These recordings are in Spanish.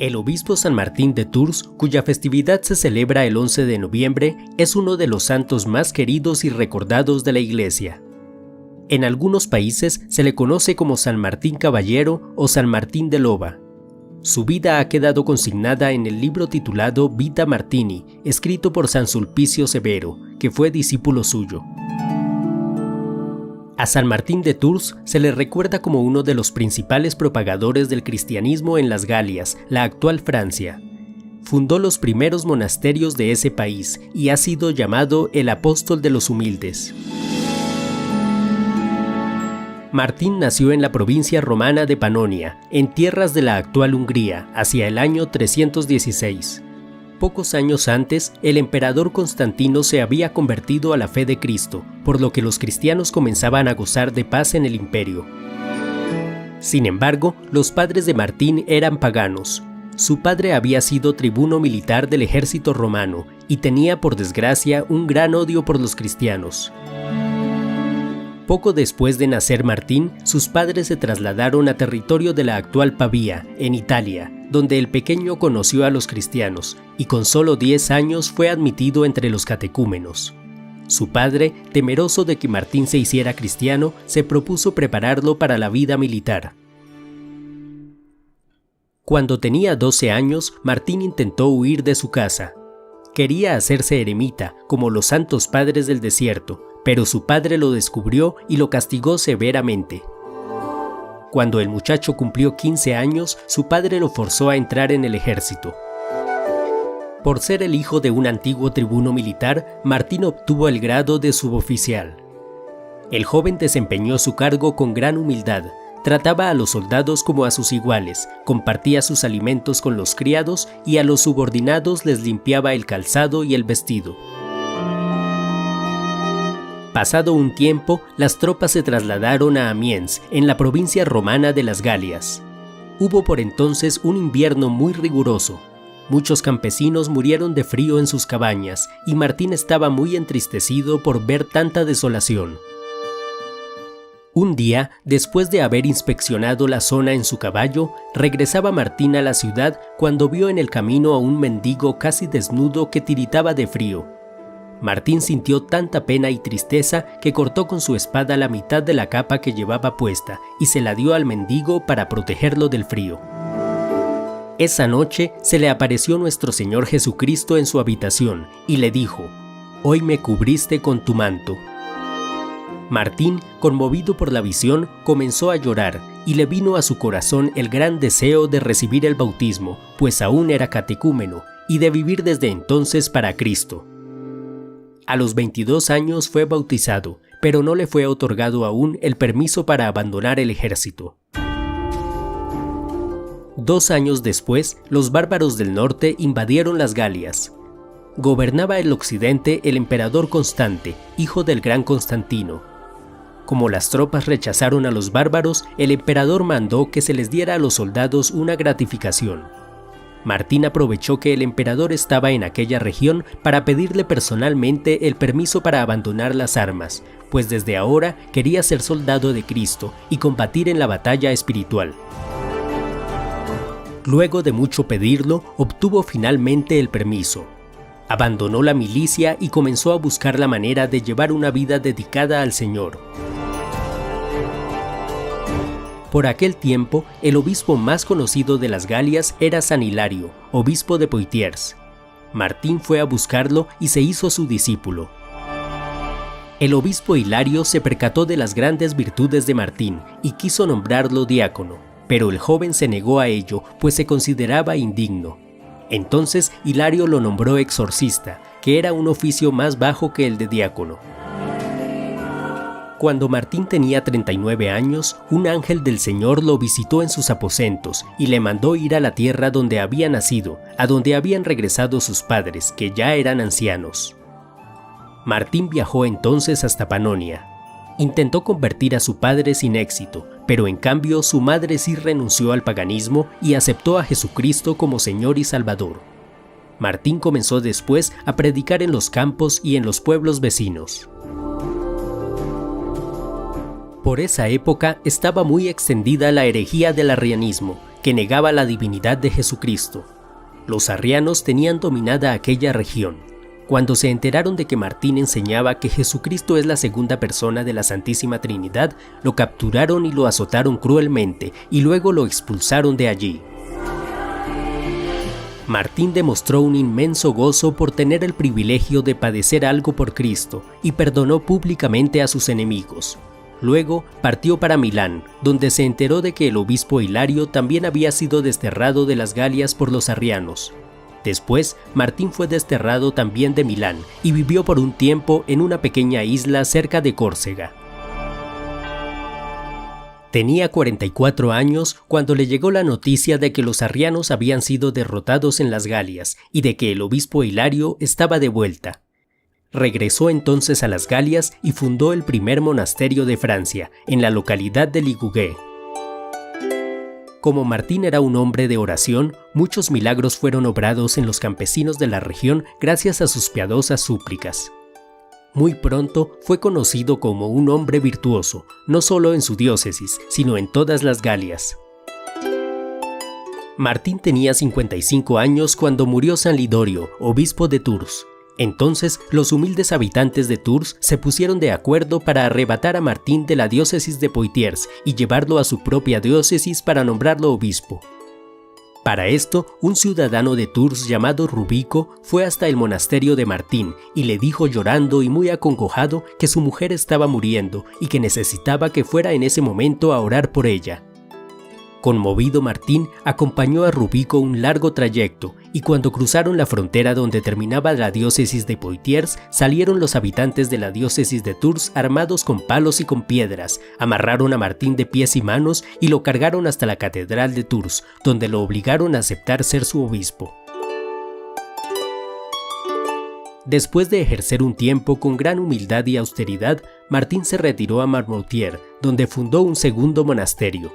El obispo San Martín de Tours, cuya festividad se celebra el 11 de noviembre, es uno de los santos más queridos y recordados de la Iglesia. En algunos países se le conoce como San Martín Caballero o San Martín de Loba. Su vida ha quedado consignada en el libro titulado Vita Martini, escrito por San Sulpicio Severo, que fue discípulo suyo. A San Martín de Tours se le recuerda como uno de los principales propagadores del cristianismo en las Galias, la actual Francia. Fundó los primeros monasterios de ese país y ha sido llamado el apóstol de los humildes. Martín nació en la provincia romana de Panonia, en tierras de la actual Hungría, hacia el año 316. Pocos años antes, el emperador Constantino se había convertido a la fe de Cristo, por lo que los cristianos comenzaban a gozar de paz en el imperio. Sin embargo, los padres de Martín eran paganos. Su padre había sido tribuno militar del ejército romano y tenía, por desgracia, un gran odio por los cristianos. Poco después de nacer Martín, sus padres se trasladaron a territorio de la actual Pavía, en Italia, donde el pequeño conoció a los cristianos y con solo 10 años fue admitido entre los catecúmenos. Su padre, temeroso de que Martín se hiciera cristiano, se propuso prepararlo para la vida militar. Cuando tenía 12 años, Martín intentó huir de su casa. Quería hacerse eremita, como los santos padres del desierto, pero su padre lo descubrió y lo castigó severamente. Cuando el muchacho cumplió 15 años, su padre lo forzó a entrar en el ejército. Por ser el hijo de un antiguo tribuno militar, Martín obtuvo el grado de suboficial. El joven desempeñó su cargo con gran humildad, trataba a los soldados como a sus iguales, compartía sus alimentos con los criados y a los subordinados les limpiaba el calzado y el vestido. Pasado un tiempo, las tropas se trasladaron a Amiens, en la provincia romana de las Galias. Hubo por entonces un invierno muy riguroso. Muchos campesinos murieron de frío en sus cabañas, y Martín estaba muy entristecido por ver tanta desolación. Un día, después de haber inspeccionado la zona en su caballo, regresaba Martín a la ciudad cuando vio en el camino a un mendigo casi desnudo que tiritaba de frío. Martín sintió tanta pena y tristeza que cortó con su espada la mitad de la capa que llevaba puesta y se la dio al mendigo para protegerlo del frío. Esa noche se le apareció nuestro Señor Jesucristo en su habitación y le dijo: «Hoy me cubriste con tu manto». Martín, conmovido por la visión, comenzó a llorar y le vino a su corazón el gran deseo de recibir el bautismo, pues aún era catecúmeno, y de vivir desde entonces para Cristo. A los 22 años fue bautizado, pero no le fue otorgado aún el permiso para abandonar el ejército. 2 años después, los bárbaros del norte invadieron las Galias. Gobernaba el occidente el emperador Constante, hijo del gran Constantino. Como las tropas rechazaron a los bárbaros, el emperador mandó que se les diera a los soldados una gratificación. Martín aprovechó que el emperador estaba en aquella región para pedirle personalmente el permiso para abandonar las armas, pues desde ahora quería ser soldado de Cristo y combatir en la batalla espiritual. Luego de mucho pedirlo, obtuvo finalmente el permiso. Abandonó la milicia y comenzó a buscar la manera de llevar una vida dedicada al Señor. Por aquel tiempo, el obispo más conocido de las Galias era San Hilario, obispo de Poitiers. Martín fue a buscarlo y se hizo su discípulo. El obispo Hilario se percató de las grandes virtudes de Martín y quiso nombrarlo diácono, pero el joven se negó a ello, pues se consideraba indigno. Entonces Hilario lo nombró exorcista, que era un oficio más bajo que el de diácono. Cuando Martín tenía 39 años, un ángel del Señor lo visitó en sus aposentos y le mandó ir a la tierra donde había nacido, a donde habían regresado sus padres, que ya eran ancianos. Martín viajó entonces hasta Panonia. Intentó convertir a su padre sin éxito, pero en cambio su madre sí renunció al paganismo y aceptó a Jesucristo como Señor y Salvador. Martín comenzó después a predicar en los campos y en los pueblos vecinos. Por esa época estaba muy extendida la herejía del arrianismo, que negaba la divinidad de Jesucristo. Los arrianos tenían dominada aquella región. Cuando se enteraron de que Martín enseñaba que Jesucristo es la segunda persona de la Santísima Trinidad, lo capturaron y lo azotaron cruelmente y luego lo expulsaron de allí. Martín demostró un inmenso gozo por tener el privilegio de padecer algo por Cristo y perdonó públicamente a sus enemigos. Luego partió para Milán, donde se enteró de que el obispo Hilario también había sido desterrado de las Galias por los arrianos. Después, Martín fue desterrado también de Milán y vivió por un tiempo en una pequeña isla cerca de Córcega. Tenía 44 años cuando le llegó la noticia de que los arrianos habían sido derrotados en las Galias y de que el obispo Hilario estaba de vuelta. Regresó entonces a las Galias y fundó el primer monasterio de Francia, en la localidad de Ligugé. Como Martín era un hombre de oración, muchos milagros fueron obrados en los campesinos de la región gracias a sus piadosas súplicas. Muy pronto fue conocido como un hombre virtuoso, no solo en su diócesis, sino en todas las Galias. Martín tenía 55 años cuando murió San Lidorio, obispo de Tours. Entonces, los humildes habitantes de Tours se pusieron de acuerdo para arrebatar a Martín de la diócesis de Poitiers y llevarlo a su propia diócesis para nombrarlo obispo. Para esto, un ciudadano de Tours llamado Rubico fue hasta el monasterio de Martín y le dijo llorando y muy acongojado que su mujer estaba muriendo y que necesitaba que fuera en ese momento a orar por ella. Conmovido, Martín acompañó a Rubico un largo trayecto y cuando cruzaron la frontera donde terminaba la diócesis de Poitiers, salieron los habitantes de la diócesis de Tours armados con palos y con piedras, amarraron a Martín de pies y manos y lo cargaron hasta la catedral de Tours, donde lo obligaron a aceptar ser su obispo. Después de ejercer un tiempo con gran humildad y austeridad, Martín se retiró a Marmoutier, donde fundó un segundo monasterio.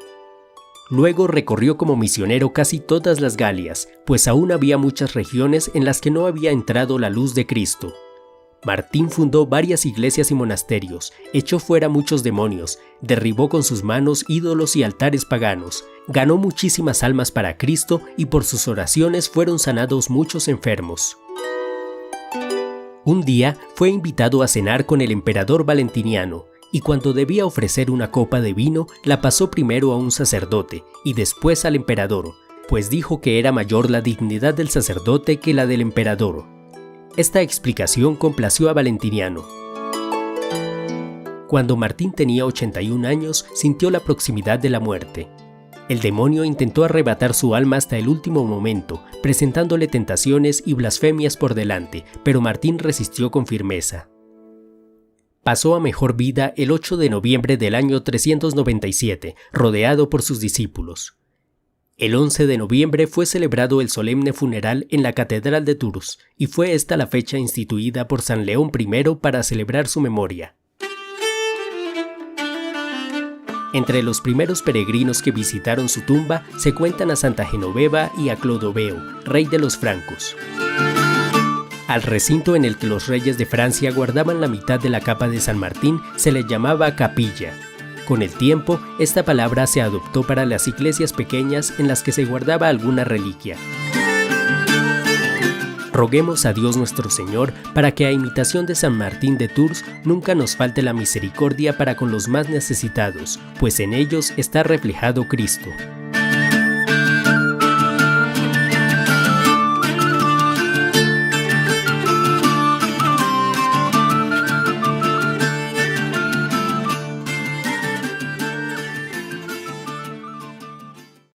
Luego recorrió como misionero casi todas las Galias, pues aún había muchas regiones en las que no había entrado la luz de Cristo. Martín fundó varias iglesias y monasterios, echó fuera muchos demonios, derribó con sus manos ídolos y altares paganos, ganó muchísimas almas para Cristo y por sus oraciones fueron sanados muchos enfermos. Un día fue invitado a cenar con el emperador Valentiniano, y cuando debía ofrecer una copa de vino, la pasó primero a un sacerdote y después al emperador, pues dijo que era mayor la dignidad del sacerdote que la del emperador. Esta explicación complació a Valentiniano. Cuando Martín tenía 81 años, sintió la proximidad de la muerte. El demonio intentó arrebatar su alma hasta el último momento, presentándole tentaciones y blasfemias por delante, pero Martín resistió con firmeza. Pasó a mejor vida el 8 de noviembre del año 397, rodeado por sus discípulos. El 11 de noviembre fue celebrado el solemne funeral en la Catedral de Tours, y fue esta la fecha instituida por San León I para celebrar su memoria. Entre los primeros peregrinos que visitaron su tumba se cuentan a Santa Genoveva y a Clodoveo, rey de los francos. Al recinto en el que los reyes de Francia guardaban la mitad de la capa de San Martín se le llamaba capilla. Con el tiempo, esta palabra se adoptó para las iglesias pequeñas en las que se guardaba alguna reliquia. Roguemos a Dios nuestro Señor para que a imitación de San Martín de Tours nunca nos falte la misericordia para con los más necesitados, pues en ellos está reflejado Cristo.